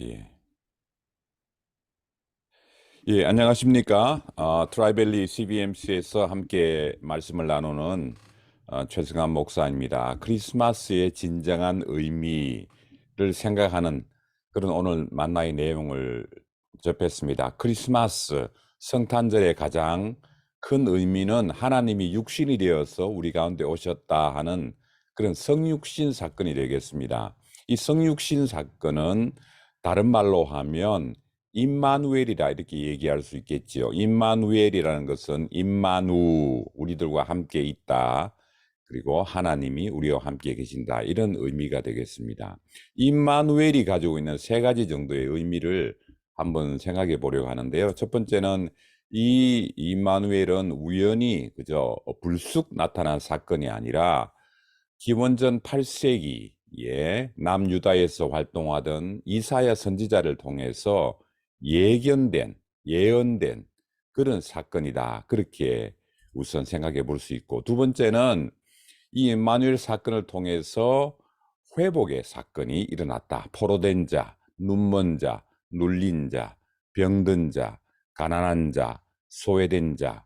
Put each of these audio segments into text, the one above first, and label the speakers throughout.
Speaker 1: 예. 예, 안녕하십니까. 트라이밸리 CBMC에서 함께 말씀을 나누는 최승환 목사입니다. 크리스마스의 진정한 의미를 생각하는 그런 오늘 만나의 내용을 접했습니다. 크리스마스, 성탄절의 가장 큰 의미는 하나님이 육신이 되어서 우리 가운데 오셨다 하는 그런 성육신 사건이 되겠습니다. 이 성육신 사건은 다른 말로 하면 임마누엘이라 이렇게 얘기할 수 있겠지요. 임마누엘이라는 것은 임마누, 우리들과 함께 있다. 그리고 하나님이 우리와 함께 계신다. 이런 의미가 되겠습니다. 임마누엘이 가지고 있는 세 가지 정도의 의미를 한번 생각해 보려고 하는데요. 첫 번째는 이 임마누엘은 우연히 그저 불쑥 나타난 사건이 아니라 기원전 8세기에 남유다에서 활동하던 이사야 선지자를 통해서 예견된, 예언된 그런 사건이다. 그렇게 우선 생각해 볼 수 있고, 두 번째는 이 임마누엘 사건을 통해서 회복의 사건이 일어났다. 포로된 자, 눈먼 자, 눌린 자, 병든 자, 가난한 자, 소외된 자,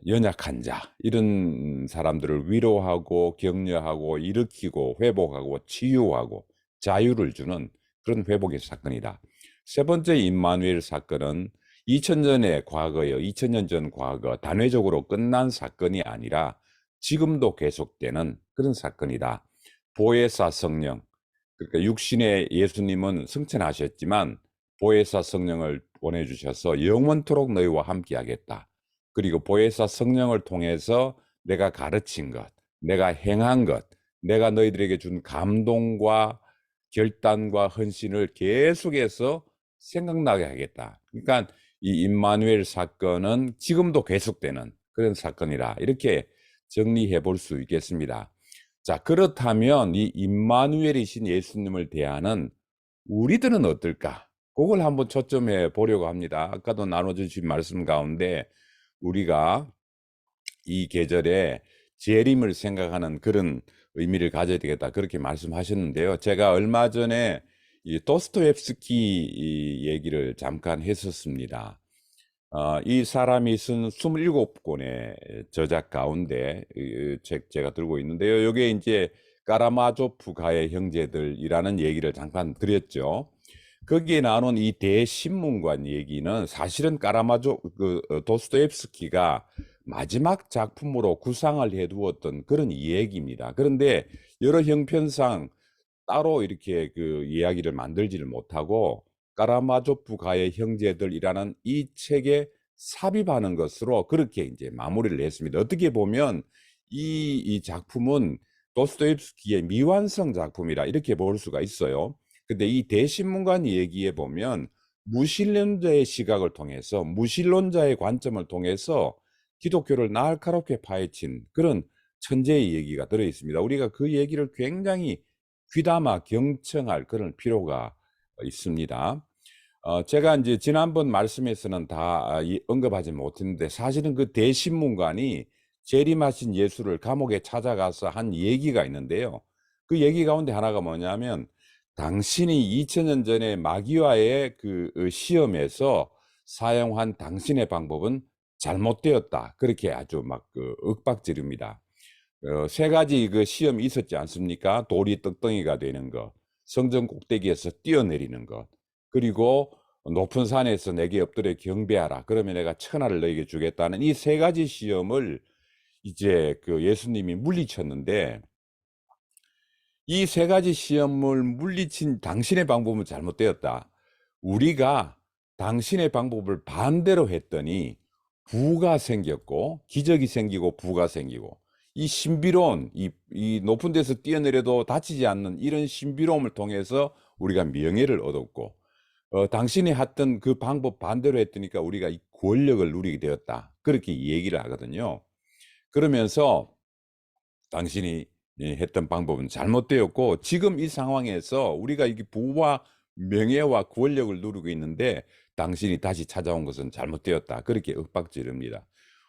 Speaker 1: 연약한 자, 이런 사람들을 위로하고 격려하고 일으키고 회복하고 치유하고 자유를 주는 그런 회복의 사건이다. 세 번째 임마누엘 사건은 2000년의 과거요, 2000년 전 과거, 단회적으로 끝난 사건이 아니라 지금도 계속되는 그런 사건이다. 보혜사 성령, 그러니까 육신의 예수님은 승천하셨지만 보혜사 성령을 보내주셔서 영원토록 너희와 함께하겠다. 그리고 보혜사 성령을 통해서 내가 가르친 것, 내가 행한 것, 내가 너희들에게 준 감동과 결단과 헌신을 계속해서 생각나게 하겠다. 그러니까 이 임마누엘 사건은 지금도 계속되는 그런 사건이라 이렇게 정리해 볼 수 있겠습니다. 자, 그렇다면 이 임마누엘이신 예수님을 대하는 우리들은 어떨까? 그걸 한번 초점해 보려고 합니다. 아까도 나눠주신 말씀 가운데 우리가 이 계절에 재림을 생각하는 그런 의미를 가져야 되겠다. 그렇게 말씀하셨는데요. 제가 얼마 전에 이 도스토옙스키 이 얘기를 잠깐 했었습니다. 이 사람이 쓴 27권의 저작 가운데 이 책 제가 들고 있는데요. 여기에 이제 까라마조프 가의 형제들이라는 얘기를 잠깐 드렸죠. 거기에 나오는 이 대신문관 얘기는 사실은 도스토옙스키가 마지막 작품으로 구상을 해두었던 그런 이야기입니다. 그런데 여러 형편상 따로 이렇게 그 이야기를 만들지를 못하고 까라마조프 가의 형제들이라는 이 책에 삽입하는 것으로 그렇게 이제 마무리를 했습니다. 어떻게 보면 이 작품은 도스토옙스키의 미완성 작품이라 이렇게 볼 수가 있어요. 근데 이 대신문관 얘기에 보면 무신론자의 시각을 통해서 무신론자의 관점을 통해서 기독교를 날카롭게 파헤친 그런 천재의 얘기가 들어 있습니다. 우리가 그 얘기를 굉장히 귀담아 경청할 그런 필요가 있습니다. 제가 이제 지난번 말씀에서는 다 언급하지 못했는데 사실은 그 대신문관이 재림하신 예수를 감옥에 찾아가서 한 얘기가 있는데요. 그 얘기 가운데 하나가 뭐냐면 당신이 2000년 전에 마귀와의 그 시험에서 사용한 당신의 방법은 잘못되었다. 그렇게 아주 막 그 윽박지릅니다. 세 가지 그 시험이 있었지 않습니까? 돌이 떡덩이가 되는 것, 성전 꼭대기에서 뛰어내리는 것, 그리고 높은 산에서 내게 엎드려 경배하라. 그러면 내가 천하를 너에게 주겠다는 이 세 가지 시험을 이제 그 예수님이 물리쳤는데 이 세 가지 시험을 물리친 당신의 방법은 잘못되었다. 우리가 당신의 방법을 반대로 했더니 부가 생겼고 기적이 생기고 부가 생기고 이 신비로운 이 높은 데서 뛰어내려도 다치지 않는 이런 신비로움을 통해서 우리가 명예를 얻었고 당신이 했던 그 방법 반대로 했더니까 우리가 이 권력을 누리게 되었다. 그렇게 얘기를 하거든요. 그러면서 당신이 했던 방법은 잘못되었고 지금 이 상황에서 우리가 이게 부와 명예와 권력을 누리고 있는데 당신이 다시 찾아온 것은 잘못되었다. 그렇게 윽박지릅니다.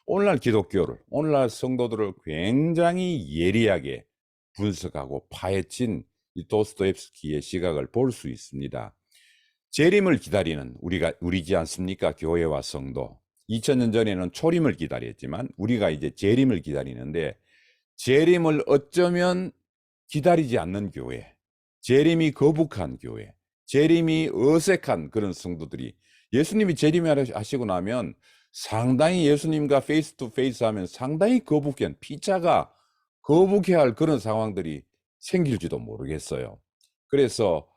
Speaker 1: 오늘날 기독교를, 오늘날 성도들을 굉장히 예리하게 분석하고 파헤친 이 도스토옙스키의 시각을 볼 수 있습니다. 재림을 기다리는 우리지 않습니까? 교회와 성도. 2000년 전에는 초림을 기다렸지만 우리가 이제 재림을 기다리는데, 재림을 어쩌면 기다리지 않는 교회, 재림이 거북한 교회, 재림이 어색한 그런 성도들이, 예수님이 재림하시고 나면 상당히 예수님과 페이스 투 페이스 하면 상당히 거북한, 피차가 거북해할 그런 상황들이 생길지도 모르겠어요. 그래서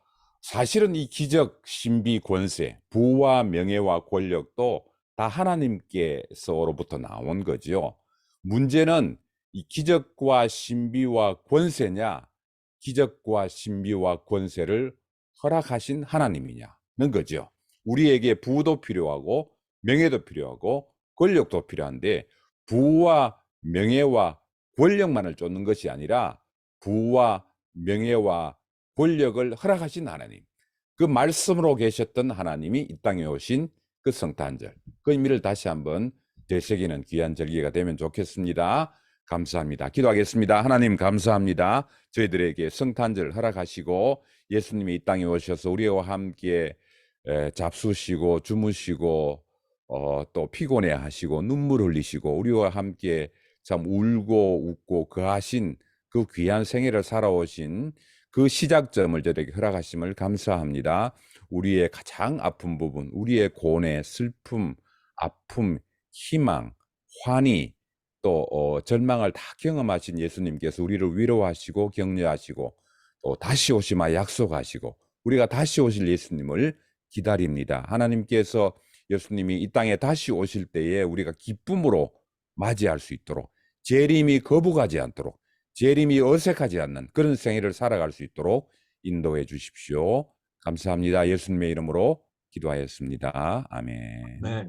Speaker 1: 사실은 이 기적, 신비, 권세, 부와 명예와 권력도 다 하나님께서로부터 나온 거지요. 문제는 이 기적과 신비와 권세냐, 기적과 신비와 권세를 허락하신 하나님이냐는 거죠. 우리에게 부도 필요하고 명예도 필요하고 권력도 필요한데, 부와 명예와 권력만을 쫓는 것이 아니라 부와 명예와 권력을 허락하신 하나님, 그 말씀으로 계셨던 하나님이 이 땅에 오신 그 성탄절, 그 의미를 다시 한번 되새기는 귀한 절기가 되면 좋겠습니다. 감사합니다. 기도하겠습니다. 하나님 감사합니다. 저희들에게 성탄절 허락하시고 예수님이 이 땅에 오셔서 우리와 함께 잡수시고 주무시고 또 피곤해 하시고 눈물 흘리시고 우리와 함께 참 울고 웃고 거하신 그 귀한 생애를 살아오신 그 시작점을 저에게 허락하심을 감사합니다. 우리의 가장 아픈 부분, 우리의 고뇌, 슬픔, 아픔, 희망, 환희, 또 절망을 다 경험하신 예수님께서 우리를 위로하시고 격려하시고 또 다시 오시마 약속하시고 우리가 다시 오실 예수님을 기다립니다. 하나님께서 예수님이 이 땅에 다시 오실 때에 우리가 기쁨으로 맞이할 수 있도록, 재림이 거부가지 않도록, 재림이 어색하지 않는 그런 생애를 살아갈 수 있도록 인도해 주십시오. 감사합니다. 예수님의 이름으로 기도하였습니다. 아멘.
Speaker 2: 네.